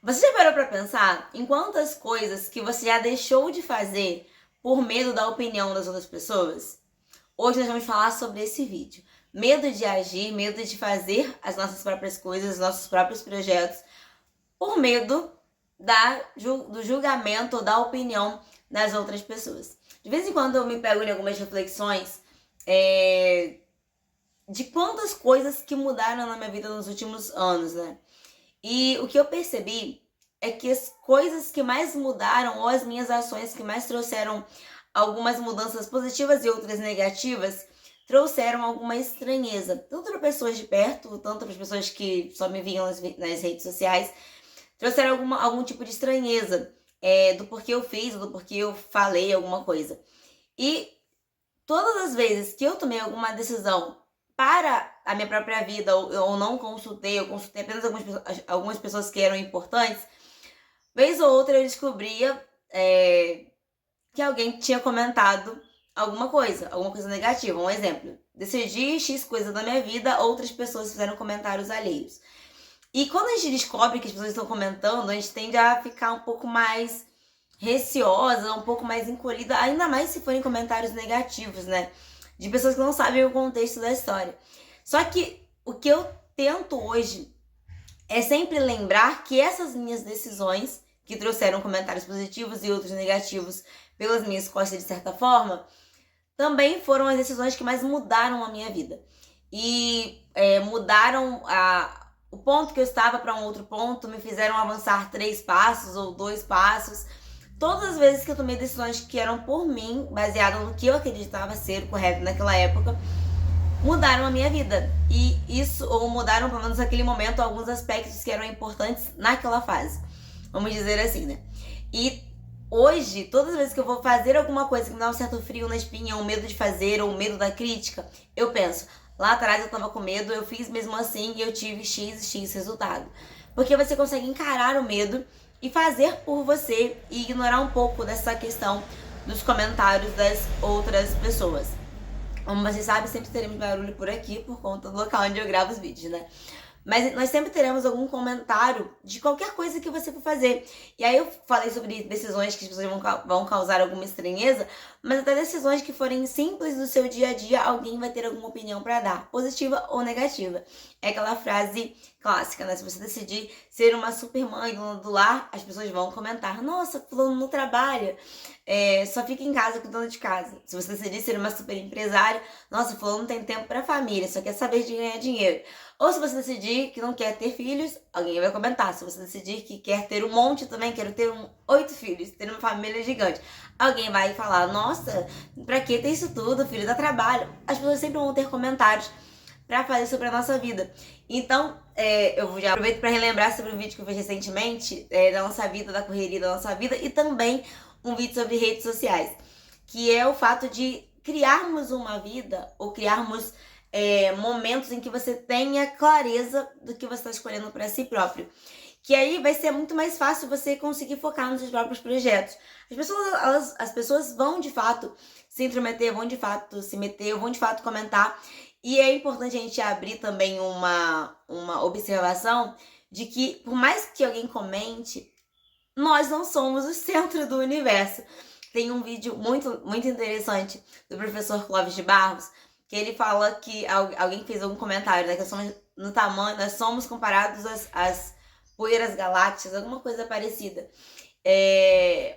Você já parou pra pensar em quantas coisas que você já deixou de fazer por medo da opinião das outras pessoas? Hoje nós vamos falar sobre esse vídeo. Medo de agir, medo de fazer as nossas próprias coisas, os nossos próprios projetos, por medo do julgamento ou da opinião das outras pessoas. De vez em quando eu me pego em algumas reflexões de quantas coisas que mudaram na minha vida nos últimos anos, né? E o que eu percebi é que as coisas que mais mudaram, ou as minhas ações que mais trouxeram algumas mudanças positivas e outras negativas, trouxeram alguma estranheza. Tanto para pessoas de perto, tanto para as pessoas que só me viam nas redes sociais, trouxeram algum tipo de estranheza do porquê eu fiz, do porquê eu falei alguma coisa. E todas as vezes que eu tomei alguma decisão para a minha própria vida, ou não consultei, eu consultei apenas algumas pessoas que eram importantes, vez ou outra eu descobria que alguém tinha comentado alguma coisa negativa. Um exemplo, decidi X coisa da minha vida, outras pessoas fizeram comentários alheios. E quando a gente descobre que as pessoas estão comentando, a gente tende a ficar um pouco mais receosa, um pouco mais encolhida, ainda mais se forem comentários negativos, né? De pessoas que não sabem o contexto da história. Só que o que eu tento hoje é sempre lembrar que essas minhas decisões, que trouxeram comentários positivos e outros negativos pelas minhas costas de certa forma, também foram as decisões que mais mudaram a minha vida. E mudaram o ponto que eu estava para um outro ponto, me fizeram avançar 3 passos ou 2 passos. Todas as vezes que eu tomei decisões que eram por mim, baseadas no que eu acreditava ser o correto naquela época, mudaram a minha vida. E isso, ou mudaram, pelo menos naquele momento, alguns aspectos que eram importantes naquela fase. Vamos dizer assim, né? E hoje, todas as vezes que eu vou fazer alguma coisa que me dá um certo frio na espinha, ou medo de fazer, ou medo da crítica, eu penso, lá atrás eu tava com medo, eu fiz mesmo assim e eu tive X resultado. Porque você consegue encarar o medo e fazer por você e ignorar um pouco dessa questão dos comentários das outras pessoas. Como vocês sabem, sempre teremos barulho por aqui por conta do local onde eu gravo os vídeos, né? Mas nós sempre teremos algum comentário de qualquer coisa que você for fazer. E aí eu falei sobre decisões que as pessoas vão causar alguma estranheza, mas até decisões que forem simples do seu dia a dia, alguém vai ter alguma opinião para dar, positiva ou negativa. É aquela frase clássica, né? Se você decidir ser uma super mãe do lar, as pessoas vão comentar: nossa, fulano não trabalha, só fica em casa cuidando de casa. Se você decidir ser uma super empresária, nossa, fulano não tem tempo para família, só quer saber de ganhar dinheiro. Ou se você decidir que não quer ter filhos, alguém vai comentar. Se você decidir que quer ter um monte também, quero ter 8 filhos, ter uma família gigante, alguém vai falar: nossa, pra que ter isso tudo? Filho dá trabalho. As pessoas sempre vão ter comentários pra fazer sobre a nossa vida. Então, eu já aproveito pra relembrar sobre um vídeo que eu fiz recentemente, da nossa vida, da correria da nossa vida, e também um vídeo sobre redes sociais, que é o fato de criarmos uma vida, ou criarmos momentos em que você tenha clareza do que você está escolhendo para si próprio. Que aí vai ser muito mais fácil você conseguir focar nos seus próprios projetos. As pessoas vão de fato se intrometer, vão de fato se meter, vão de fato comentar. E é importante a gente abrir também uma observação de que, por mais que alguém comente, nós não somos o centro do universo. Tem um vídeo muito interessante do professor Clóvis de Barros, que ele fala que alguém fez algum comentário, né, que somos, no tamanho, nós somos comparados às poeiras galácticas, alguma coisa parecida.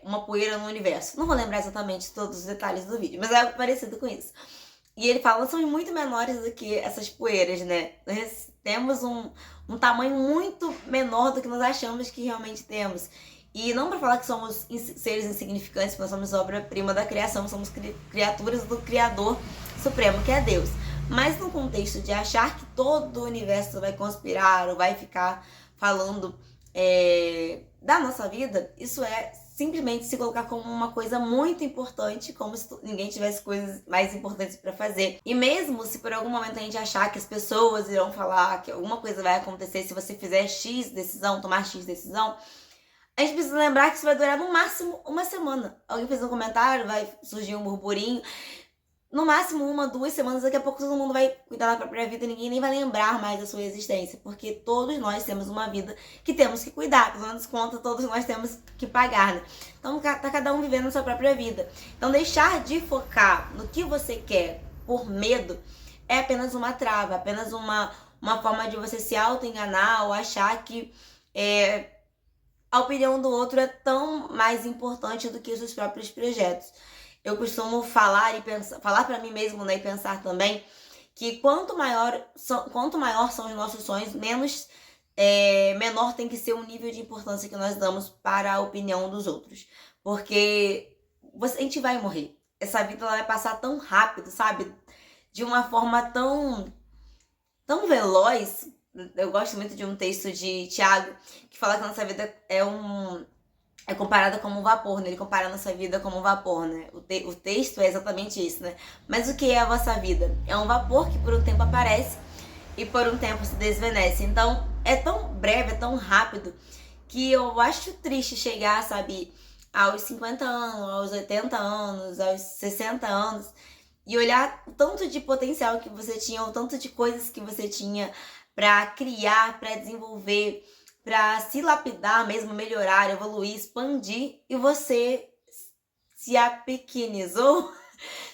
Uma poeira no universo. Não vou lembrar exatamente todos os detalhes do vídeo, mas é algo parecido com isso. E ele fala que somos muito menores do que essas poeiras, né? Nós temos um tamanho muito menor do que nós achamos que realmente temos. E não para falar que somos seres insignificantes, porque nós somos obra-prima da criação, somos criaturas do Criador Supremo, que é Deus. Mas no contexto de achar que todo o universo vai conspirar ou vai ficar falando da nossa vida, isso é simplesmente se colocar como uma coisa muito importante, como se ninguém tivesse coisas mais importantes para fazer. E mesmo se por algum momento a gente achar que as pessoas irão falar que alguma coisa vai acontecer se você fizer X decisão, tomar X decisão, a gente precisa lembrar que isso vai durar no máximo uma semana. Alguém fez um comentário, vai surgir um burburinho. no máximo 1, 2 semanas, daqui a pouco todo mundo vai cuidar da própria vida e ninguém nem vai lembrar mais da sua existência, porque todos nós temos uma vida que temos que cuidar, pelo menos conta, todos nós temos que pagar, né? Então tá cada um vivendo a sua própria vida. Então deixar de focar no que você quer por medo é apenas uma trava, apenas uma forma de você se auto-enganar ou achar que a opinião do outro é tão mais importante do que os seus próprios projetos. Eu costumo falar e pensar, falar para mim mesmo, né, e pensar também que quanto maior são os nossos sonhos, menor tem que ser o nível de importância que nós damos para a opinião dos outros. Porque a gente vai morrer. Essa vida ela vai passar tão rápido, sabe? De uma forma tão veloz. Eu gosto muito de um texto de Tiago que fala que a nossa vida é comparada como um vapor, né? Ele compara a nossa vida como um vapor, né? O texto é exatamente isso, né? Mas o que é a vossa vida? É um vapor que por um tempo aparece e por um tempo se desvanece. Então, é tão breve, é tão rápido, que eu acho triste chegar, sabe, aos 50 anos, aos 80 anos, aos 60 anos, e olhar o tanto de potencial que você tinha, o tanto de coisas que você tinha para criar, para desenvolver, para se lapidar mesmo, melhorar, evoluir, expandir, e você se apequenizou,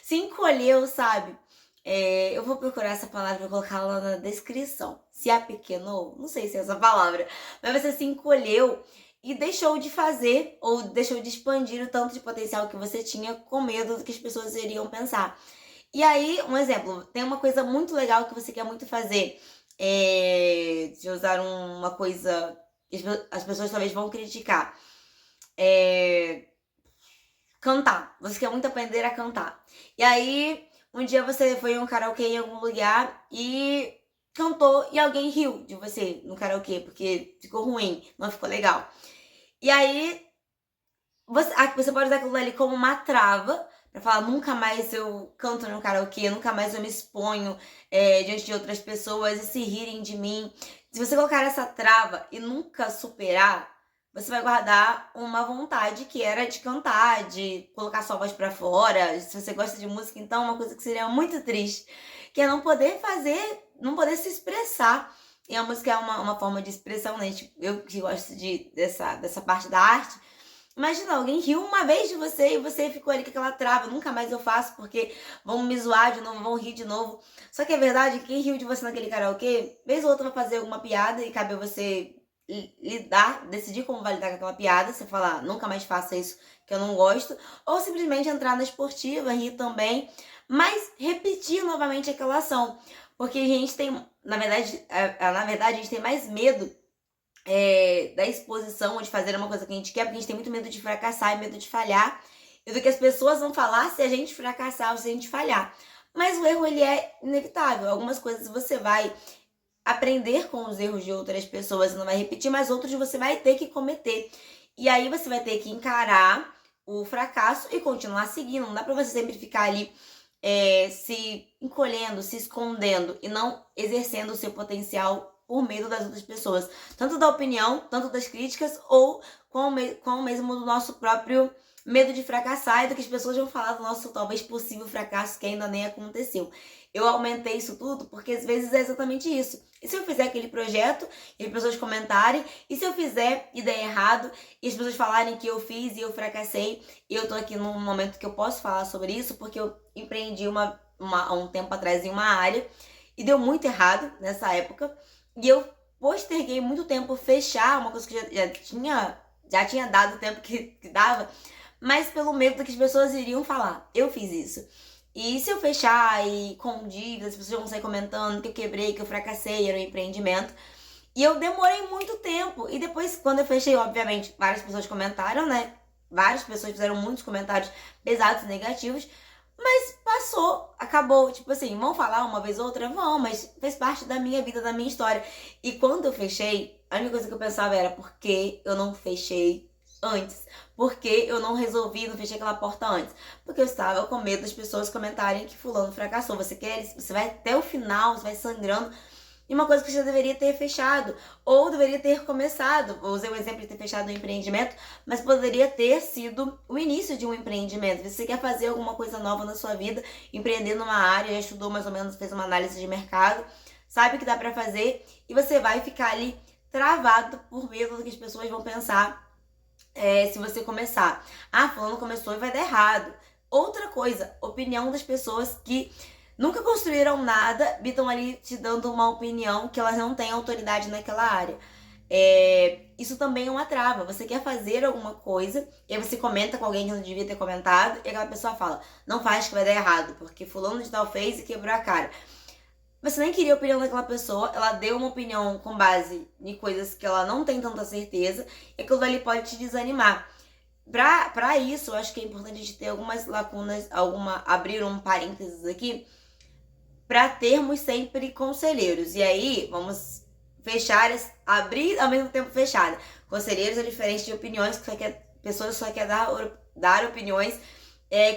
se encolheu, sabe? Eu vou procurar essa palavra e colocar lá na descrição. Se apequenou, não sei se é essa palavra, mas você se encolheu e deixou de fazer ou deixou de expandir o tanto de potencial que você tinha com medo do que as pessoas iriam pensar. E aí, um exemplo, tem uma coisa muito legal que você quer muito fazer. De usar uma coisa que as pessoas talvez vão criticar. Cantar. Você quer muito aprender a cantar. E aí, um dia você foi em um karaokê em algum lugar e cantou e alguém riu de você no karaokê, porque ficou ruim, não ficou legal. E aí, você pode usar aquilo ali como uma trava pra falar, nunca mais eu canto no karaokê, nunca mais eu me exponho diante de outras pessoas e se rirem de mim. Se você colocar essa trava e nunca superar, você vai guardar uma vontade que era de cantar, de colocar sua voz pra fora. Se você gosta de música, então, uma coisa que seria muito triste, que é não poder não poder se expressar. E a música é uma forma de expressão, né? Eu que gosto dessa parte da arte. Imagina, alguém riu uma vez de você e você ficou ali com aquela trava, nunca mais eu faço porque vão me zoar de novo, vão rir de novo. Só que é verdade, quem riu de você naquele karaokê, vez ou outra vai fazer alguma piada e cabe a você decidir como vai lidar com aquela piada, você falar, nunca mais faça isso que eu não gosto, ou simplesmente entrar na esportiva, rir também, mas repetir novamente aquela ação. Porque a gente tem, na verdade, a gente tem mais medo da exposição ou de fazer uma coisa que a gente quer, porque a gente tem muito medo de fracassar e medo de falhar, e do que as pessoas vão falar se a gente fracassar ou se a gente falhar. Mas o erro, ele é inevitável. Algumas coisas você vai aprender com os erros de outras pessoas e não vai repetir, mas outros você vai ter que cometer. E aí você vai ter que encarar o fracasso e continuar seguindo. Não dá pra você sempre ficar ali se encolhendo, se escondendo e não exercendo o seu potencial por medo das outras pessoas, tanto da opinião, tanto das críticas, ou com o mesmo do nosso próprio medo de fracassar e do que as pessoas vão falar do nosso talvez possível fracasso que ainda nem aconteceu. Eu aumentei isso tudo porque às vezes é exatamente isso. E se eu fizer aquele projeto e as pessoas comentarem, e se eu fizer e der errado, e as pessoas falarem que eu fiz e eu fracassei, e eu tô aqui num momento que eu posso falar sobre isso, porque eu empreendi há um tempo atrás em uma área, e deu muito errado nessa época, e eu posterguei muito tempo fechar uma coisa que já tinha dado o tempo que dava, mas pelo medo do que as pessoas iriam falar. Eu fiz isso. E se eu fechar e com dívidas, as pessoas vão sair comentando que eu quebrei, que eu fracassei, era um empreendimento. E eu demorei muito tempo. E depois, quando eu fechei, obviamente, várias pessoas comentaram, né? Várias pessoas fizeram muitos comentários pesados e negativos. Mas passou, acabou. Tipo assim, vão falar uma vez ou outra? Vão, mas fez parte da minha vida, da minha história. E quando eu fechei, a única coisa que eu pensava era, por que eu não fechei antes? Por que eu não resolvi, não fechei aquela porta antes? Porque eu estava com medo das pessoas comentarem que fulano fracassou. Você vai até o final, você vai sangrando, e uma coisa que você deveria ter fechado, ou deveria ter começado. Eu usei o exemplo de ter fechado um empreendimento, mas poderia ter sido o início de um empreendimento. Se você quer fazer alguma coisa nova na sua vida, empreender numa área, já estudou mais ou menos, fez uma análise de mercado, sabe o que dá pra fazer, e você vai ficar ali travado por medo do que as pessoas vão pensar se você começar. Ah, fulano começou e vai dar errado. Outra coisa, opinião das pessoas que nunca construíram nada e estão ali te dando uma opinião que elas não têm autoridade naquela área. Isso também é uma trava. Você quer fazer alguma coisa e aí você comenta com alguém que não devia ter comentado e aquela pessoa fala, não faz que vai dar errado, porque fulano de tal fez e quebrou a cara. Você nem queria a opinião daquela pessoa, ela deu uma opinião com base em coisas que ela não tem tanta certeza, e aquilo ali pode te desanimar. Pra isso, eu acho que é importante a gente ter algumas lacunas, abrir um parênteses aqui, pra termos sempre conselheiros. E aí, vamos fechar, abrir ao mesmo tempo fechada. Conselheiros é diferente de opiniões, que pessoas só quer dar opiniões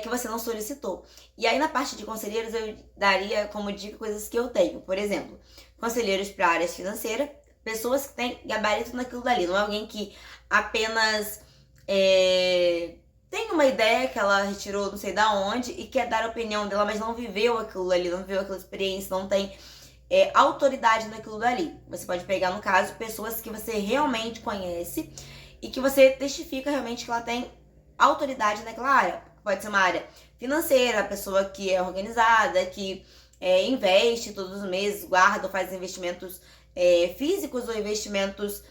que você não solicitou. E aí, na parte de conselheiros, eu daria como dica coisas que eu tenho. Por exemplo, conselheiros para áreas financeiras, pessoas que têm gabarito naquilo dali. Não é alguém que apenas tem uma ideia que ela retirou não sei da onde e quer dar a opinião dela, mas não viveu aquilo ali, não viveu aquela experiência, não tem autoridade naquilo dali. Você pode pegar, no caso, pessoas que você realmente conhece e que você testifica realmente que ela tem autoridade naquela área. Pode ser uma área financeira, a pessoa que é organizada, que investe todos os meses, guarda ou faz investimentos físicos ou investimentos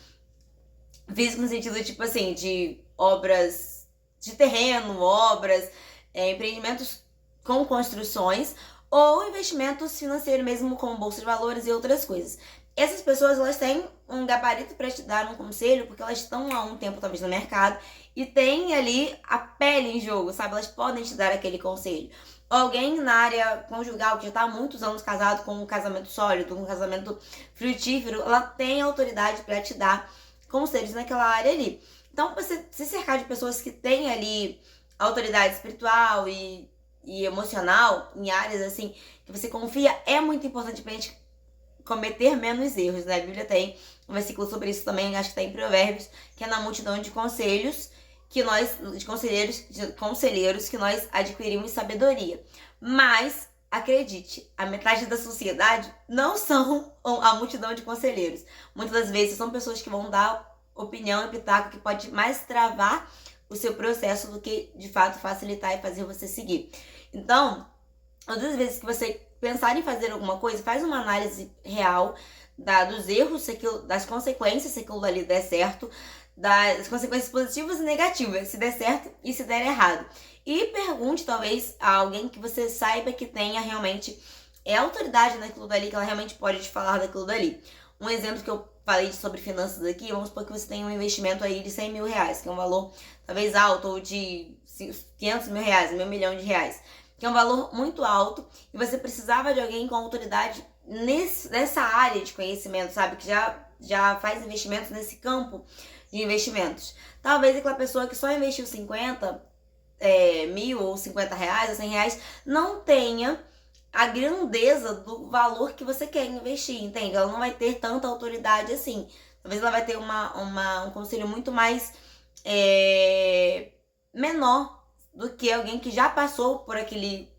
físicos no sentido, tipo assim, de obras de terreno, obras, empreendimentos com construções ou investimentos financeiros mesmo como bolsa de valores e outras coisas. Essas pessoas, elas têm um gabarito para te dar um conselho, porque elas estão há um tempo talvez no mercado e têm ali a pele em jogo, sabe? Elas podem te dar aquele conselho. Alguém na área conjugal que já está há muitos anos casado com um casamento sólido, um casamento frutífero, ela tem autoridade para te dar conselhos naquela área ali. Então, você se cercar de pessoas que têm ali autoridade espiritual e emocional em áreas assim que você confia é muito importante pra gente cometer menos erros, né? A Bíblia tem um versículo sobre isso também, acho que tá em Provérbios, que é na multidão de conselhos que nós, de conselheiros que nós adquirimos sabedoria. Mas, acredite, a metade da sociedade não são a multidão de conselheiros. Muitas das vezes são pessoas que vão dar opinião e pitaco que pode mais travar o seu processo do que, de fato, facilitar e fazer você seguir. Então, todas as vezes que você pensar em fazer alguma coisa, faz uma análise real dos erros, das consequências, se aquilo ali der certo, das consequências positivas e negativas, se der certo e se der errado. E pergunte, talvez, a alguém que você saiba que tenha realmente autoridade naquilo dali, que ela realmente pode te falar daquilo dali. Um exemplo que eu falei sobre finanças aqui, vamos supor que você tem um investimento aí de 100 mil reais, que é um valor talvez alto, ou de 500 mil reais, R$1 milhão, que é um valor muito alto, e você precisava de alguém com autoridade nessa área de conhecimento, sabe? Que já faz investimentos nesse campo de investimentos. Talvez aquela pessoa que só investiu 50 mil ou 50 reais ou 100 reais não tenha a grandeza do valor que você quer investir, entende? Ela não vai ter tanta autoridade assim. Talvez ela vai ter um conselho muito mais menor do que alguém que já passou por aquele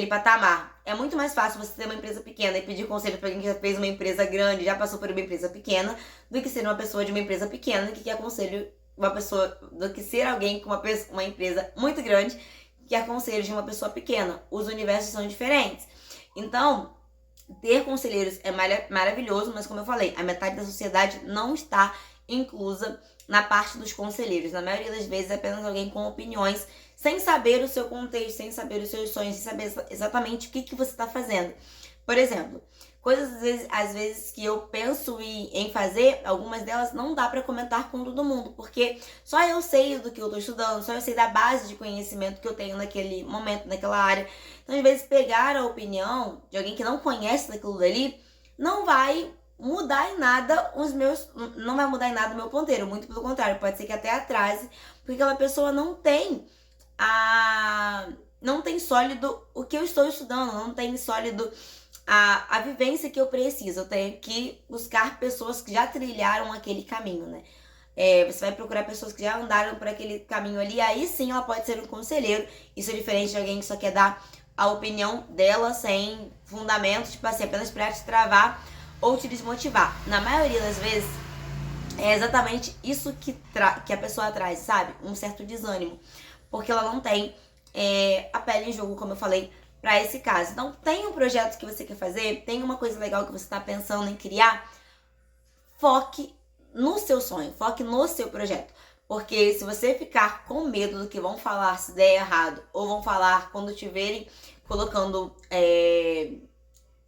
patamar. É muito mais fácil você ter uma empresa pequena e pedir conselho para alguém que já fez uma empresa grande, já passou por uma empresa pequena, do que ser uma pessoa de uma empresa pequena que quer conselho do que ser alguém com uma empresa muito grande que é conselho de uma pessoa pequena. Os universos são diferentes. Então, ter conselheiros é maravilhoso, mas como eu falei, a metade da sociedade não está inclusa na parte dos conselheiros. Na maioria das vezes é apenas alguém com opiniões, sem saber o seu contexto, sem saber os seus sonhos, sem saber exatamente o que você está fazendo. Por exemplo, coisas às vezes que eu penso em fazer, algumas delas não dá para comentar com todo mundo, porque só eu sei do que eu tô estudando, só eu sei da base de conhecimento que eu tenho naquele momento, naquela área. Então, às vezes, pegar a opinião de alguém que não conhece daquilo dali não vai mudar em nada não vai mudar em nada o meu ponteiro, muito pelo contrário, pode ser que até atrase, porque aquela pessoa não tem sólido o que eu estou estudando, não tem sólido a vivência que eu preciso. Eu tenho que buscar pessoas que já trilharam aquele caminho, né? Você vai procurar pessoas que já andaram por aquele caminho ali, aí sim ela pode ser um conselheiro. Isso é diferente de alguém que só quer dar a opinião dela sem fundamento, tipo assim, apenas pra te travar ou te desmotivar. Na maioria das vezes, é exatamente isso que a pessoa traz, sabe? Um certo desânimo. Porque ela não tem a pele em jogo, como eu falei, pra esse caso. Então, tem um projeto que você quer fazer, tem uma coisa legal que você tá pensando em criar, foque no seu sonho, foque no seu projeto. Porque se você ficar com medo do que vão falar se der errado, ou vão falar quando te verem colocando.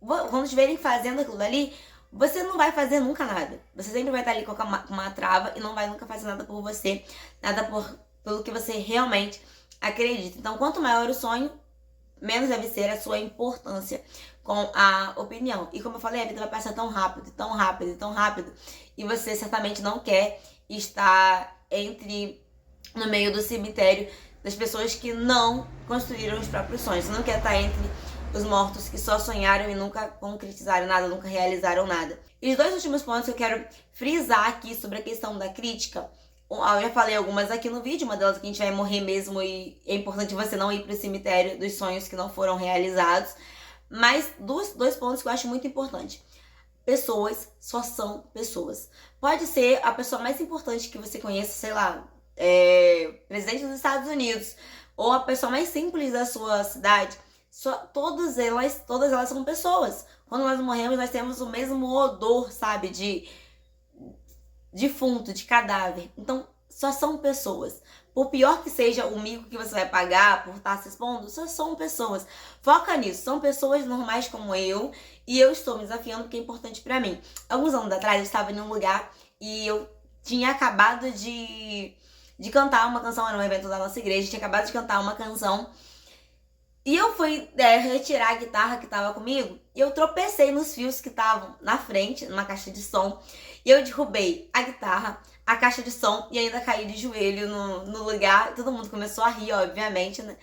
Quando te verem fazendo aquilo dali, você não vai fazer nunca nada. Você sempre vai estar ali com uma trava e não vai nunca fazer nada por você, nada pelo que você realmente acredita. Então, quanto maior o sonho, menos deve ser a sua importância com a opinião. E como eu falei, a vida vai passar tão rápido, tão rápido, tão rápido. E você certamente não quer estar no meio do cemitério das pessoas que não construíram os próprios sonhos. Você não quer estar entre os mortos que só sonharam e nunca concretizaram nada, nunca realizaram nada. E os dois últimos pontos que eu quero frisar aqui sobre a questão da crítica. Eu já falei algumas aqui no vídeo, uma delas é que a gente vai morrer mesmo e é importante você não ir pro cemitério dos sonhos que não foram realizados. Mas dois pontos que eu acho muito importante. Pessoas só são pessoas. Pode ser a pessoa mais importante que você conheça, sei lá, presidente dos Estados Unidos, ou a pessoa mais simples da sua cidade. Todas elas são pessoas. Quando nós morremos, nós temos o mesmo odor, sabe, de defunto, de cadáver. Então, só são pessoas. Por pior que seja o mico que você vai pagar por estar se expondo, só são pessoas. Foca nisso. São pessoas normais como eu. E eu estou me desafiando porque é importante pra mim. Alguns anos atrás, eu estava em um lugar e eu tinha acabado de cantar uma canção. Era um evento da nossa igreja. Tinha acabado de cantar uma canção. E eu fui retirar a guitarra que estava comigo e eu tropecei nos fios que estavam na frente, numa caixa de som. E eu derrubei a guitarra, a caixa de som e ainda caí de joelho no lugar. Todo mundo começou a rir, obviamente, né?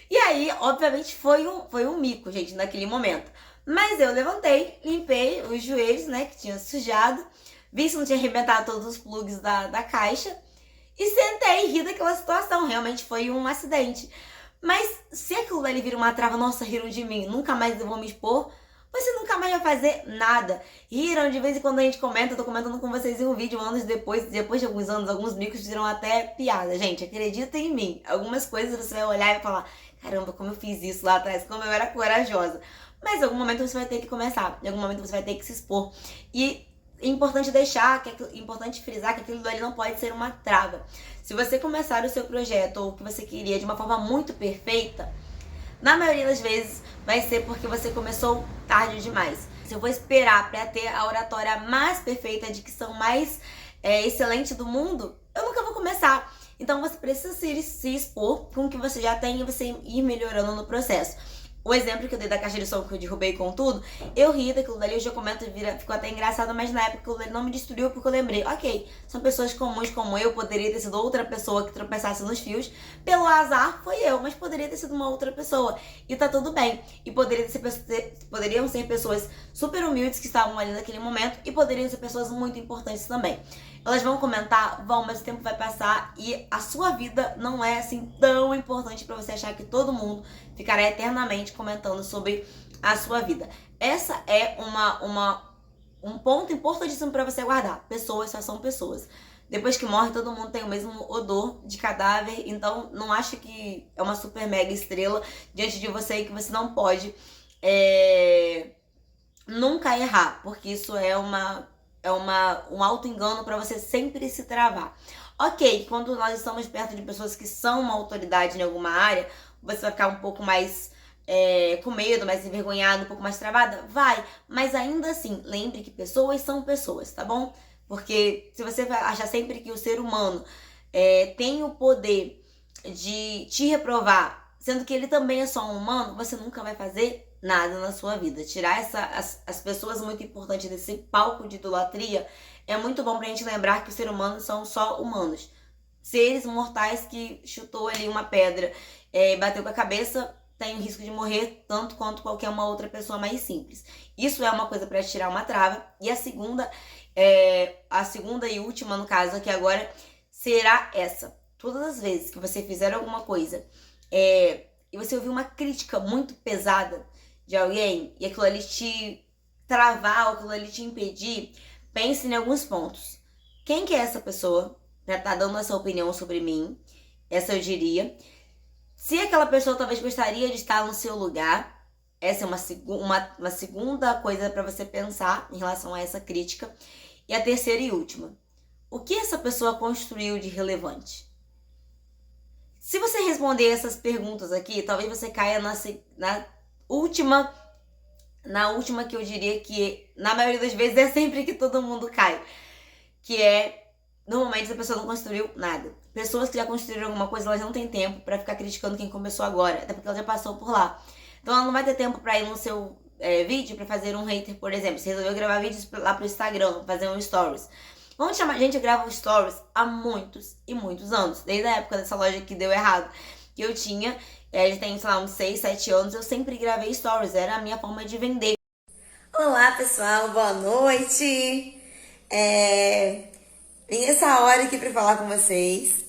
E aí, obviamente, foi um mico, gente, naquele momento. Mas eu levantei, limpei os joelhos, né, que tinha sujado. Vi se não tinha arrebentado todos os plugs da caixa. E sentei e ri daquela situação. Realmente foi um acidente. Mas se aquilo ali vira uma trava, nossa, riram de mim, nunca mais eu vou me expor, você nunca mais vai fazer nada. Riram de vez em quando a gente comenta, eu tô comentando com vocês em um vídeo anos depois de alguns anos, alguns micos viram até piada. Gente, acreditem em mim, algumas coisas você vai olhar e vai falar, caramba, como eu fiz isso lá atrás, como eu era corajosa. Mas em algum momento você vai ter que começar, em algum momento você vai ter que se expor. E é importante importante frisar que aquilo ali não pode ser uma trava. Se você começar o seu projeto ou o que você queria de uma forma muito perfeita, na maioria das vezes vai ser porque você começou tarde demais. Se eu vou esperar para ter a oratória mais perfeita, a dicção mais excelente do mundo, eu nunca vou começar. Então você precisa se expor com o que você já tem e você ir melhorando no processo. O exemplo que eu dei da caixa de som que eu derrubei com tudo, eu ri daquilo dali, hoje eu comento, ficou até engraçado, mas na época aquilo dali não me destruiu porque eu lembrei, ok, são pessoas comuns como eu, poderia ter sido outra pessoa que tropeçasse nos fios, pelo azar foi eu, mas poderia ter sido uma outra pessoa, e tá tudo bem, e poderiam ser pessoas super humildes que estavam ali naquele momento, e poderiam ser pessoas muito importantes também. Elas vão comentar, mas o tempo vai passar e a sua vida não é assim tão importante pra você achar que todo mundo ficará eternamente comentando sobre a sua vida. Essa é um ponto importantíssimo pra você guardar. Pessoas só são pessoas. Depois que morre, todo mundo tem o mesmo odor de cadáver, então não acha que é uma super mega estrela diante de você e que você não pode nunca errar, porque isso é um auto-engano para você sempre se travar. Ok, quando nós estamos perto de pessoas que são uma autoridade em alguma área, você vai ficar um pouco mais com medo, mais envergonhado, um pouco mais travada? Vai, mas ainda assim, lembre que pessoas são pessoas, tá bom? Porque se você achar sempre que o ser humano tem o poder de te reprovar, sendo que ele também é só um humano, você nunca vai fazer nada na sua vida. Tirar as pessoas muito importantes desse palco de idolatria é muito bom pra gente lembrar que os seres humanos são só humanos. Seres mortais que chutou ali uma pedra, bateu com a cabeça, tem o risco de morrer tanto quanto qualquer uma outra pessoa mais simples. Isso é uma coisa para tirar uma trava. E a segunda e última, no caso aqui agora, será essa. Todas as vezes que você fizer alguma coisa e você ouvir uma crítica muito pesada de alguém e aquilo ali te travar ou aquilo ali te impedir, pense em alguns pontos. Quem que é essa pessoa pra estar dando essa opinião sobre mim? Essa eu diria. Se aquela pessoa talvez gostaria de estar no seu lugar, essa é uma segunda coisa para você pensar em relação a essa crítica. E a terceira e última. O que essa pessoa construiu de relevante? Se você responder essas perguntas aqui, talvez você caia na última que eu diria que, na maioria das vezes, é sempre que todo mundo cai. Que é, normalmente, essa pessoa não construiu nada. Pessoas que já construíram alguma coisa, elas não têm tempo pra ficar criticando quem começou agora. Até porque ela já passou por lá. Então, ela não vai ter tempo pra ir no seu vídeo pra fazer um hater, por exemplo. Você resolveu gravar vídeos lá pro Instagram, fazer um stories. Vamos chamar, gente, eu gravo stories há muitos e muitos anos. Desde a época dessa loja que deu errado. Que eu tinha, já tem, sei lá, uns 6, 7 anos. Eu sempre gravei stories. Era a minha forma de vender. Olá, pessoal. Boa noite. Vim essa hora aqui pra falar com vocês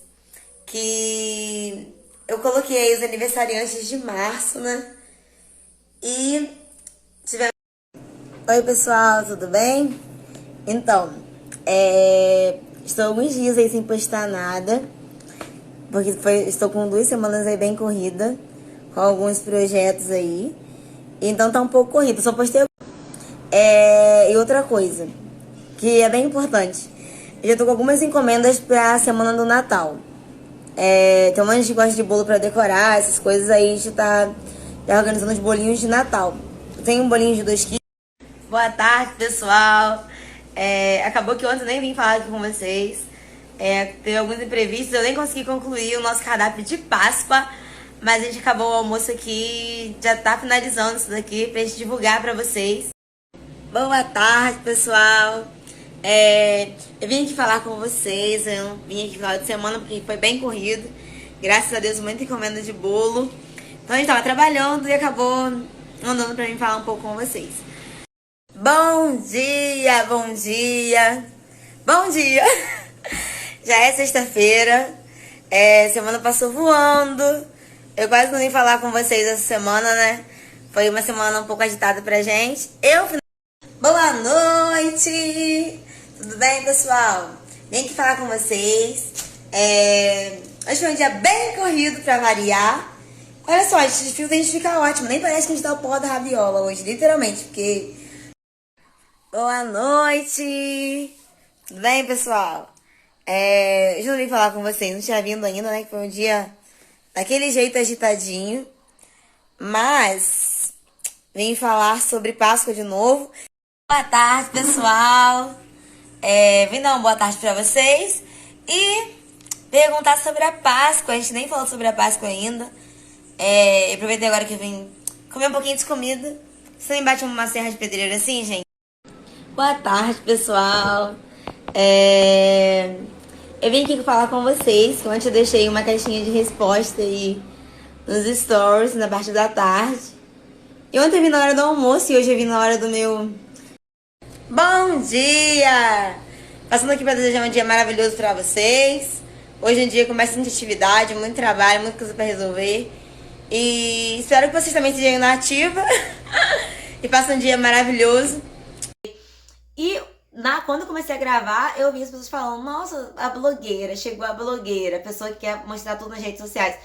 que eu coloquei os aniversariantes de março, né? E tivemos... Oi, pessoal, tudo bem? Então, estou alguns dias aí sem postar nada, porque estou com 2 semanas aí bem corrida, com alguns projetos aí. Então tá um pouco corrido, só postei... E outra coisa, que é bem importante. Eu já tô com algumas encomendas pra semana do Natal. Tem um monte de gosta de bolo pra decorar, essas coisas aí. A gente tá organizando os bolinhos de Natal. Tem um bolinho de 2 quilos. Boa tarde, pessoal. Acabou que ontem eu nem vim falar aqui com vocês. Teve alguns imprevistos, eu nem consegui concluir o nosso cardápio de Páscoa. Mas a gente acabou o almoço aqui, já tá finalizando isso daqui pra gente divulgar pra vocês. Boa tarde, pessoal. Eu vim aqui falar com vocês. Eu não vim aqui final de semana porque foi bem corrido. Graças a Deus, muita encomenda de bolo. Então a gente tava trabalhando e acabou mandando pra mim falar um pouco com vocês. Bom dia, bom dia. Bom dia. Já é sexta-feira. Semana passou voando. Eu quase não vim falar com vocês essa semana, né? Foi uma semana um pouco agitada pra gente. Boa noite! Tudo bem, pessoal? Vim aqui falar com vocês. Hoje foi um dia bem corrido pra variar. Olha só, esse desfile da gente fica ótimo. Nem parece que a gente dá o pó da rabiola hoje, literalmente, porque... Boa noite! Tudo bem, pessoal? Hoje eu não vim falar com vocês, não tinha vindo ainda, né? Que foi um dia daquele jeito agitadinho. Mas vim falar sobre Páscoa de novo. Boa tarde, pessoal. Vim dar uma boa tarde pra vocês e perguntar sobre a Páscoa. A gente nem falou sobre a Páscoa ainda. Aproveitei agora que eu vim comer um pouquinho de comida. Você me bate uma serra de pedreira assim, gente? Boa tarde, pessoal. Eu vim aqui falar com vocês. Ontem eu deixei uma caixinha de resposta aí nos stories na parte da tarde. E ontem eu vim na hora do almoço e hoje eu vim na hora do meu... Bom dia! Passando aqui para desejar um dia maravilhoso para vocês. Hoje é um dia com bastante atividade, muito trabalho, muita coisa para resolver. E espero que vocês também estejam na ativa e passem um dia maravilhoso. E quando eu comecei a gravar, eu vi as pessoas falando: nossa, a blogueira, chegou a blogueira, a pessoa que quer mostrar tudo nas redes sociais.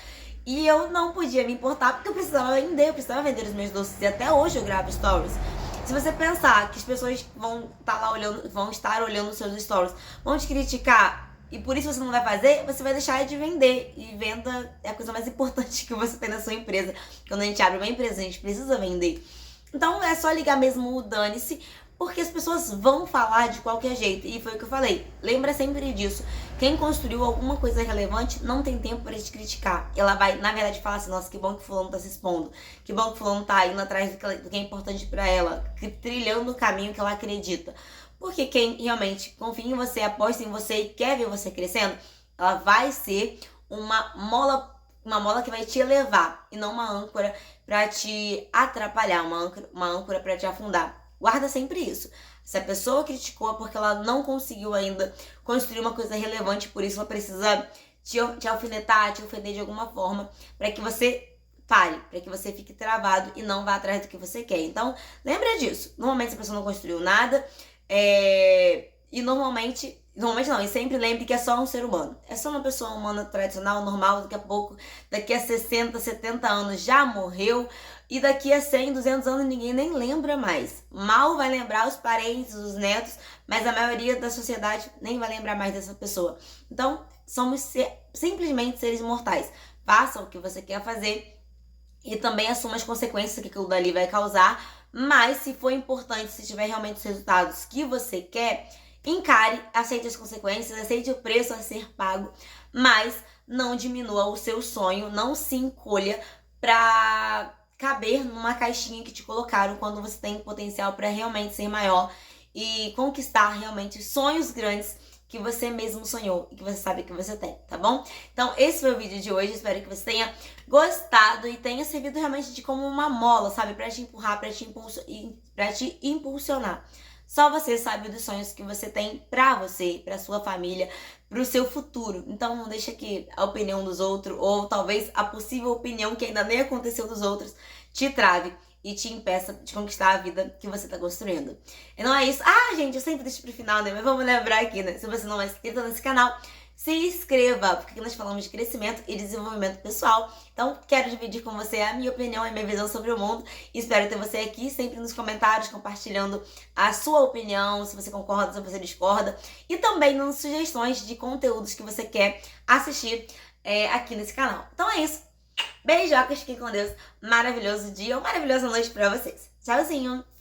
E eu não podia me importar porque eu precisava vender os meus doces. E até hoje eu gravo stories. Se você pensar que as pessoas vão estar olhando os seus stories, vão te criticar e por isso você não vai fazer, você vai deixar de vender. E venda é a coisa mais importante que você tem na sua empresa. Quando a gente abre uma empresa, a gente precisa vender. Então é só ligar mesmo o dane-se, porque as pessoas vão falar de qualquer jeito. E foi o que eu falei. Lembra sempre disso. Quem construiu alguma coisa relevante não tem tempo para te criticar. Ela vai, na verdade, falar assim: nossa, que bom que fulano tá se expondo. Que bom que fulano tá indo atrás do que é importante para ela. Trilhando o caminho que ela acredita. Porque quem realmente confia em você, aposta em você e quer ver você crescendo, ela vai ser uma mola uma mola que vai te elevar e não uma âncora pra te atrapalhar, uma âncora pra te afundar. Guarda sempre isso. Se a pessoa criticou é porque ela não conseguiu ainda construir uma coisa relevante, por isso ela precisa te alfinetar, te ofender de alguma forma, para que você pare, para que você fique travado e não vá atrás do que você quer. Então, lembra disso. Normalmente a pessoa não construiu nada, e normalmente não, e sempre lembre que é só um ser humano. É só uma pessoa humana tradicional, normal, daqui a 60, 70 anos já morreu, e daqui a 100, 200 anos ninguém nem lembra mais. Mal vai lembrar os parentes, os netos, mas a maioria da sociedade nem vai lembrar mais dessa pessoa. Então, somos simplesmente seres mortais. Faça o que você quer fazer e também assuma as consequências que aquilo dali vai causar, mas se for importante, se tiver realmente os resultados que você quer, encare, aceite as consequências, aceite o preço a ser pago, mas não diminua o seu sonho, não se encolha pra caber numa caixinha que te colocaram quando você tem potencial para realmente ser maior e conquistar realmente sonhos grandes que você mesmo sonhou e que você sabe que você tem, tá bom? Então esse foi o vídeo de hoje, espero que você tenha gostado e tenha servido realmente de como uma mola, sabe? Pra te empurrar, pra te impulsionar. Só você sabe dos sonhos que você tem pra você, pra sua família, pro seu futuro. Então não deixa que a opinião dos outros, ou talvez a possível opinião que ainda nem aconteceu dos outros, te trave e te impeça de conquistar a vida que você tá construindo. Então é isso. Ah, gente, eu sempre deixo pro final, né? Mas vamos lembrar aqui, né? Se você não é inscrito nesse canal, se inscreva, porque aqui nós falamos de crescimento e desenvolvimento pessoal. Então, quero dividir com você a minha opinião e a minha visão sobre o mundo. Espero ter você aqui sempre nos comentários, compartilhando a sua opinião, se você concorda, se você discorda. E também dando sugestões de conteúdos que você quer assistir aqui nesse canal. Então é isso. Beijocas, fiquem com Deus. Maravilhoso dia ou maravilhosa noite pra vocês. Tchauzinho!